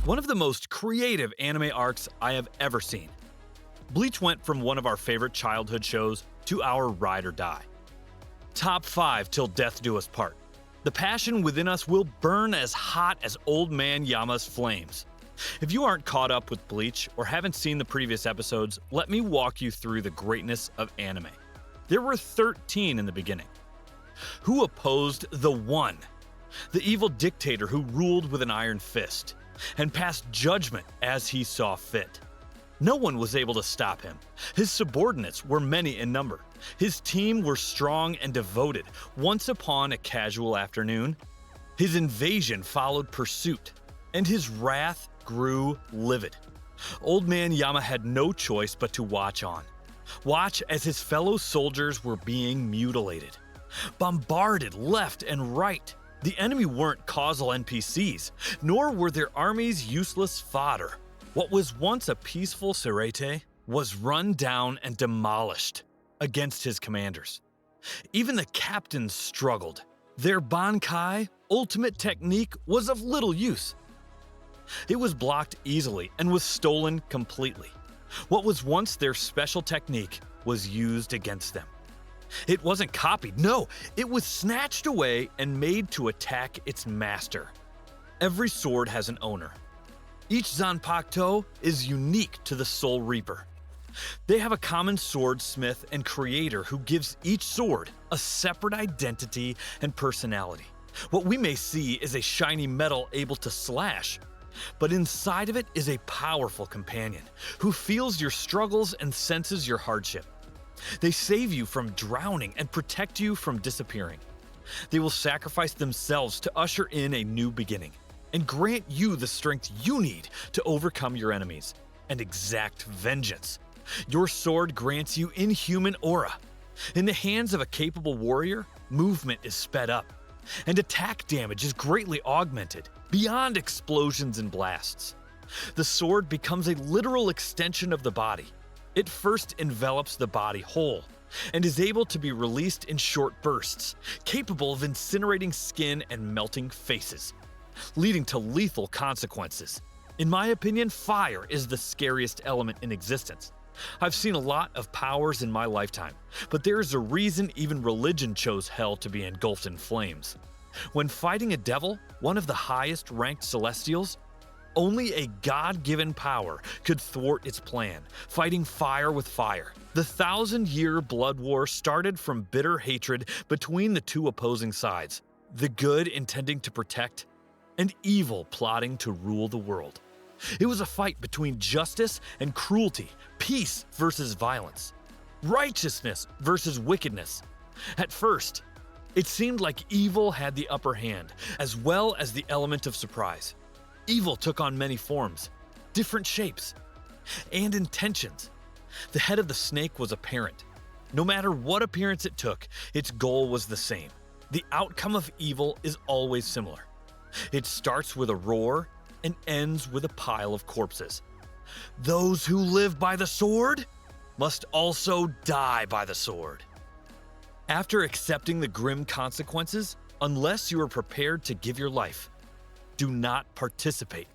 one of the most creative anime arcs I have ever seen. Bleach went from one of our favorite childhood shows to our ride or die. Top 5 till death do us part. The passion within us will burn as hot as old man Yama's flames. If you aren't caught up with Bleach or haven't seen the previous episodes, let me walk you through the greatness of anime. There were 13 in the beginning. Who opposed the One? The evil dictator who ruled with an iron fist and passed judgment as he saw fit. No one was able to stop him. His subordinates were many in number. His team were strong and devoted. Once upon a casual afternoon, his invasion followed pursuit, and his wrath grew livid. Old man Yama had no choice but to watch on. Watch as his fellow soldiers were being mutilated, bombarded left and right. The enemy weren't causal NPCs, nor were their armies useless fodder. What was once a peaceful Sirete was run down and demolished against his commanders. Even the captains struggled. Their Bankai ultimate technique was of little use. It was blocked easily and was stolen completely. What was once their special technique was used against them. It wasn't copied, no, it was snatched away and made to attack its master. Every sword has an owner. Each Zanpakuto is unique to the Soul Reaper. They have a common swordsmith and creator who gives each sword a separate identity and personality. What we may see is a shiny metal able to slash, but inside of it is a powerful companion who feels your struggles and senses your hardship. They save you from drowning and protect you from disappearing. They will sacrifice themselves to usher in a new beginning and grant you the strength you need to overcome your enemies and exact vengeance. Your sword grants you inhuman aura. In the hands of a capable warrior, movement is sped up, and attack damage is greatly augmented beyond explosions and blasts. The sword becomes a literal extension of the body. It first envelops the body whole and is able to be released in short bursts, capable of incinerating skin and melting faces, leading to lethal consequences. In my opinion, fire is the scariest element in existence. I've seen a lot of powers in my lifetime, but there is a reason even religion chose hell to be engulfed in flames. When fighting a devil, one of the highest ranked celestials, only a God-given power could thwart its plan, fighting fire with fire. The 1,000-year blood war started from bitter hatred between the two opposing sides, the good intending to protect, and evil plotting to rule the world. It was a fight between justice and cruelty, peace versus violence, righteousness versus wickedness. At first, it seemed like evil had the upper hand, as well as the element of surprise. Evil took on many forms, different shapes, and intentions. The head of the snake was apparent. No matter what appearance it took, its goal was the same. The outcome of evil is always similar. It starts with a roar and ends with a pile of corpses. Those who live by the sword must also die by the sword. After accepting the grim consequences, unless you are prepared to give your life, do not participate.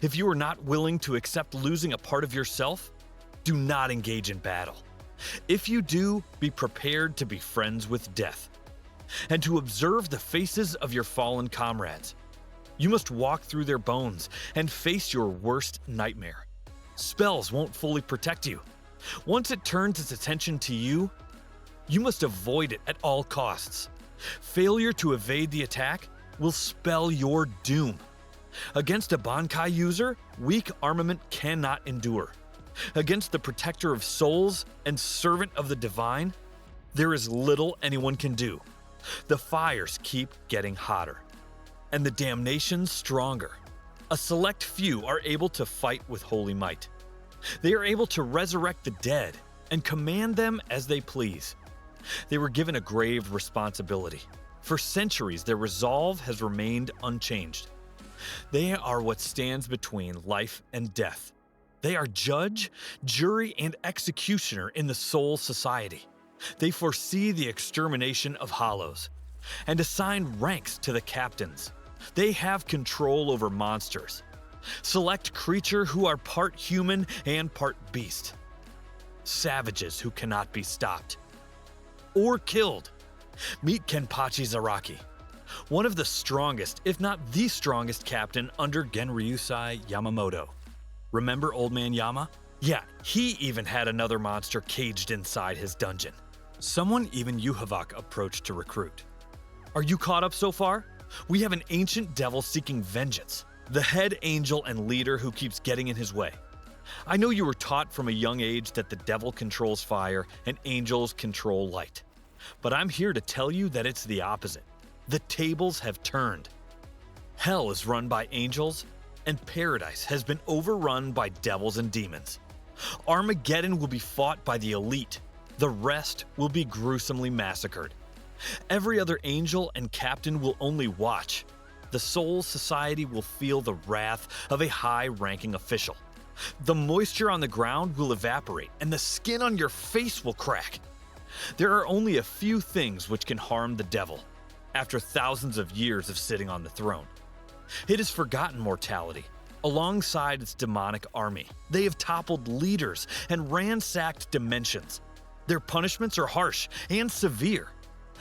If you are not willing to accept losing a part of yourself, do not engage in battle. If you do, be prepared to be friends with death and to observe the faces of your fallen comrades. You must walk through their bones and face your worst nightmare. Spells won't fully protect you. Once it turns its attention to you, you must avoid it at all costs. Failure to evade the attack will spell your doom. Against a Bankai user, weak armament cannot endure. Against the protector of souls and servant of the divine, there is little anyone can do. The fires keep getting hotter, and the damnations stronger. A select few are able to fight with holy might. They are able to resurrect the dead and command them as they please. They were given a grave responsibility. For centuries, their resolve has remained unchanged. They are what stands between life and death. They are judge, jury, and executioner in the Soul Society. They foresee the extermination of hollows and assign ranks to the captains. They have control over monsters. Select creature who are part human and part beast. Savages who cannot be stopped or killed. Meet Kenpachi Zaraki, one of the strongest, if not the strongest captain under Genryusai Yamamoto. Remember Old Man Yama? Yeah, he even had another monster caged inside his dungeon. Someone even yhwach approached to recruit. Are you caught up so far? We have an ancient devil seeking vengeance, the head angel and leader who keeps getting in his way. I know you were taught from a young age that the devil controls fire and angels control light. But I'm here to tell you that it's the opposite. The tables have turned. Hell is run by angels, and paradise has been overrun by devils and demons. Armageddon will be fought by the elite. The rest will be gruesomely massacred. Every other angel and captain will only watch. The Soul Society will feel the wrath of a high-ranking official. The moisture on the ground will evaporate, and the skin on your face will crack. There are only a few things which can harm the devil, after thousands of years of sitting on the throne. It has forgotten mortality. Alongside its demonic army, they have toppled leaders and ransacked dimensions. Their punishments are harsh and severe.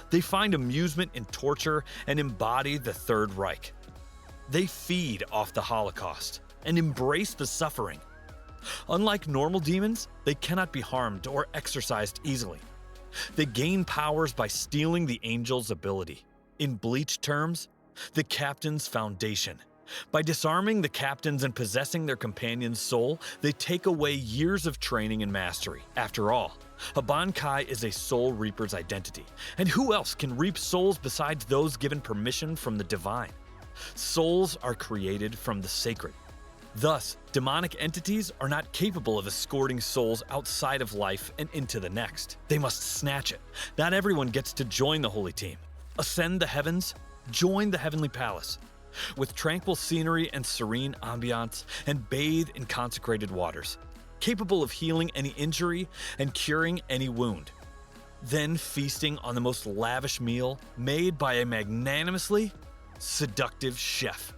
They find amusement in torture and embody the Third Reich. They feed off the Holocaust and embrace the suffering. Unlike normal demons, they cannot be harmed or exorcised easily. They gain powers by stealing the angel's ability. In Bleach terms, the captain's foundation. By disarming the captains and possessing their companion's soul, they take away years of training and mastery. After all, a Bankai is a soul reaper's identity, and who else can reap souls besides those given permission from the divine? Souls are created from the sacred. Thus, demonic entities are not capable of escorting souls outside of life and into the next. They must snatch it. Not everyone gets to join the holy team. Ascend the heavens, join the heavenly palace. With tranquil scenery and serene ambiance, and bathe in consecrated waters, capable of healing any injury and curing any wound. Then feasting on the most lavish meal made by a magnanimously seductive chef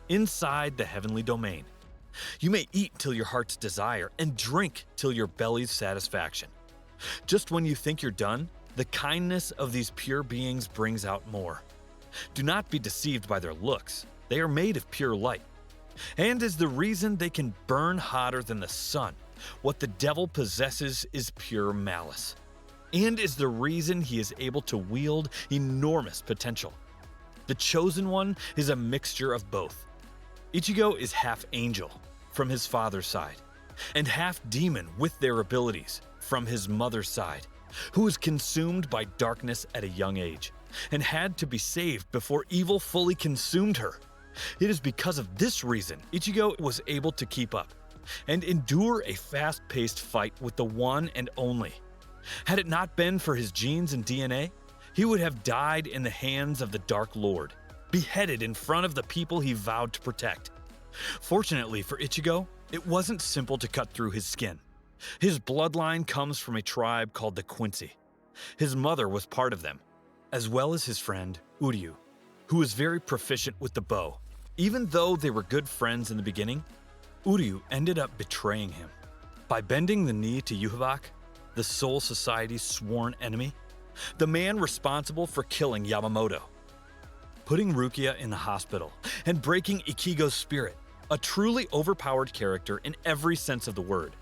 inside the heavenly domain. You may eat till your heart's desire and drink till your belly's satisfaction. Just when you think you're done, the kindness of these pure beings brings out more. Do not be deceived by their looks. They are made of pure light, and is the reason they can burn hotter than the sun. What the devil possesses is pure malice, and is the reason he is able to wield enormous potential. The chosen one is a mixture of both. Ichigo is half angel from his father's side, and half demon with their abilities from his mother's side, who was consumed by darkness at a young age, and had to be saved before evil fully consumed her. It is because of this reason Ichigo was able to keep up and endure a fast-paced fight with the one and only. Had it not been for his genes and DNA, he would have died in the hands of the Dark Lord, beheaded in front of the people he vowed to protect. Fortunately for Ichigo, it wasn't simple to cut through his skin. His bloodline comes from a tribe called the Quincy. His mother was part of them, as well as his friend Uryu, who was very proficient with the bow. Even though they were good friends in the beginning, Uryu ended up betraying him. By bending the knee to yhwach, the Soul Society's sworn enemy, the man responsible for killing Yamamoto, putting Rukia in the hospital, and breaking Ichigo's spirit, a truly overpowered character in every sense of the word.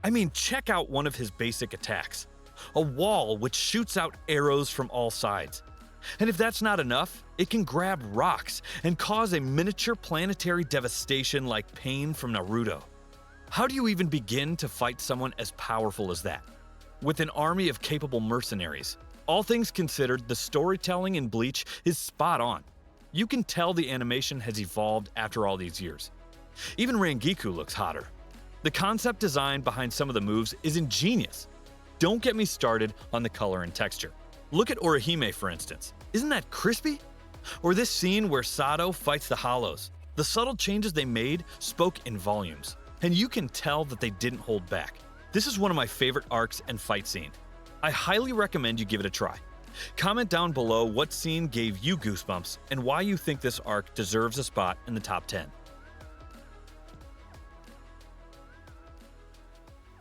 I mean, check out one of his basic attacks, a wall which shoots out arrows from all sides. And if that's not enough, it can grab rocks and cause a miniature planetary devastation like Pain from Naruto. How do you even begin to fight someone as powerful as that? With an army of capable mercenaries. All things considered, the storytelling in Bleach is spot on. You can tell the animation has evolved after all these years. Even Rangiku looks hotter. The concept design behind some of the moves is ingenious. Don't get me started on the color and texture. Look at Orihime, for instance. Isn't that crispy? Or this scene where Sato fights the Hollows. The subtle changes they made spoke in volumes, and you can tell that they didn't hold back. This is one of my favorite arcs and fight scene. I highly recommend you give it a try. Comment down below what scene gave you goosebumps and why you think this arc deserves a spot in the top 10.